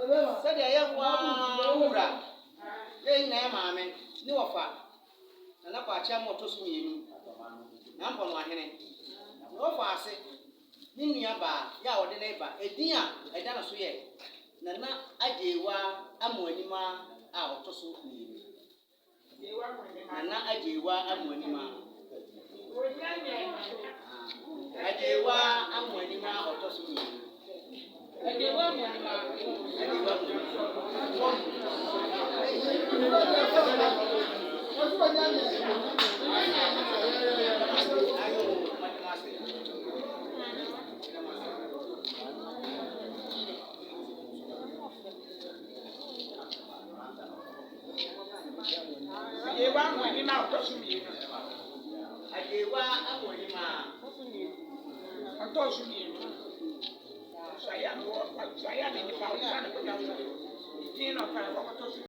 Said I am one. Then I am mammy. No offer. And up our cham to swim. Number one henny. No for say. Niniaba, ya or the neighbor, a dear, a dana suye. Nana, I gave Amonima out to suit me. Nana, I gave Amonima. I gave Amonima out to suit me. I gave